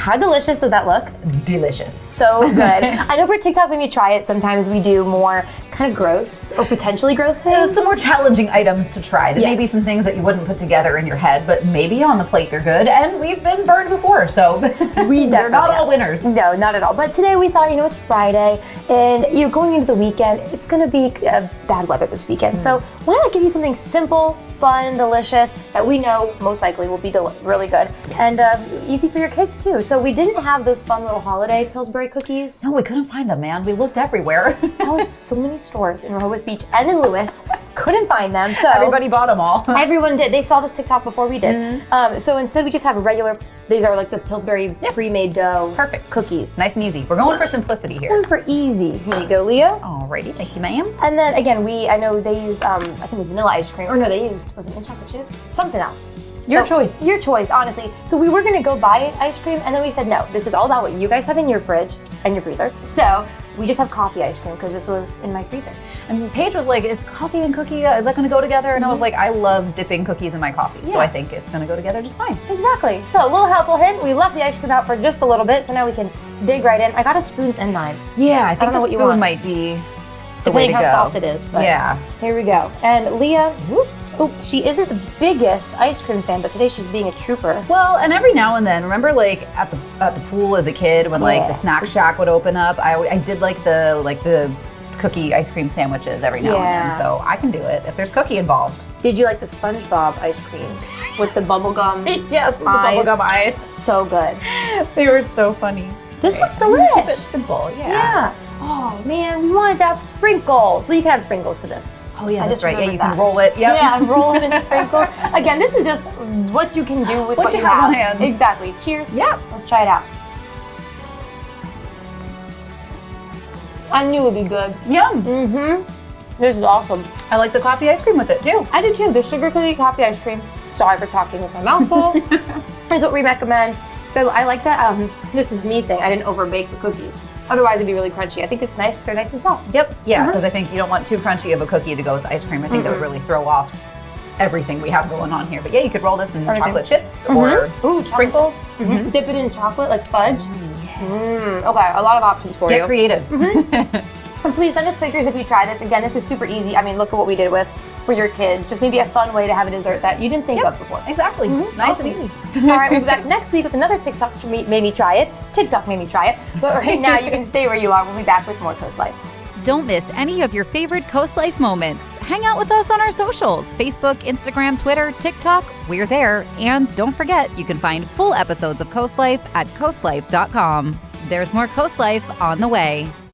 How delicious does that look? Delicious. So good. I know for TikTok when you try it, sometimes we do more kind of gross or potentially gross things. There's some more challenging items to try. There may be Yes. some things that you wouldn't put together in your head, but maybe on the plate they're good. And we've been burned before, so they're not all winners. No, not at all. But today we thought, it's Friday, and you're going into the weekend. It's going to be bad weather this weekend. So why not give you something simple, fun, delicious that we know most likely will be really good and easy for your kids too. So we didn't have those fun little holiday Pillsbury cookies. No, we couldn't find them, man. We looked everywhere. Oh, it's so many stores in Rehoboth Beach and in Lewis. Couldn't find them. So Everybody bought them all. everyone did. They saw this TikTok before we did. So instead we just have a regular, these are like the Pillsbury pre-made dough Perfect. cookies. Nice and easy. We're going for simplicity here. Going for easy. Here you go, Leah. Alrighty, thank you, ma'am. And then again, I know they used, I think it was vanilla ice cream. Or no, they used, was it mint chocolate chip? Something else. Your choice. Your choice, honestly. So we were gonna go buy ice cream, and then we said, no, this is all about what you guys have in your fridge and your freezer. So we just have coffee ice cream because this was in my freezer. And Paige was like, is coffee and cookie, is that gonna go together? And I was like, I love dipping cookies in my coffee. So Yeah. I think it's gonna go together just fine. Exactly. So a little helpful hint, we left the ice cream out for just a little bit, so now we can dig right in. I got us spoons and knives. Yeah, I don't think know the what you spoon want. might be the way Depending to how go. soft it is. But Yeah. Here we go. And Leah, she isn't the biggest ice cream fan, but today she's being a trooper. Well, and every now and then, remember like at the pool as a kid when like the snack shack would open up, I did like the cookie ice cream sandwiches every now and Yeah. then, so I can do it if there's cookie involved. Did you like the SpongeBob ice cream with the bubblegum? Yes, the eyes? bubblegum eyes. So good. They were so funny. This looks Keep it delish. simple, yeah. Yeah. Oh man, we wanted to have sprinkles. Well, you can have sprinkles to this. Oh yeah, I that's just right. Yeah, remembered you can that. roll it. Yep. Yeah, roll it in sprinkles. Again, this is just what you can do with what you you have have. on hand. Exactly. Cheers. Yeah. Let's try it out. I knew it would be good. Yum. Mm-hmm. This is awesome. I like the coffee ice cream with it too. I do too. The sugar cookie coffee ice cream. Sorry for talking with my mouth full. Is what we recommend. But I like that. This is me thing. I didn't overbake the cookies. Otherwise, it'd be really crunchy. I think it's nice. They're nice and soft. Yep. Yeah, because I think you don't want too crunchy of a cookie to go with ice cream. I think that would really throw off everything we have going on here. But yeah, you could roll this in chocolate chips or sprinkles. Dip it in chocolate like fudge. Okay, a lot of options for Get you. creative. And please send us pictures if you try this. Again, this is super easy. I mean, look at what we did with for your kids. Just maybe a fun way to have a dessert that you didn't think of before. Exactly. Nice and easy. All right, we'll be back next week with another TikTok made me try it. TikTok made me try it. But right now, you can stay where you are. We'll be back with more Coast Life. Don't miss any of your favorite Coast Life moments. Hang out with us on our socials, Facebook, Instagram, Twitter, TikTok. We're there. And don't forget, you can find full episodes of Coast Life at coastlife.com. There's more Coast Life on the way.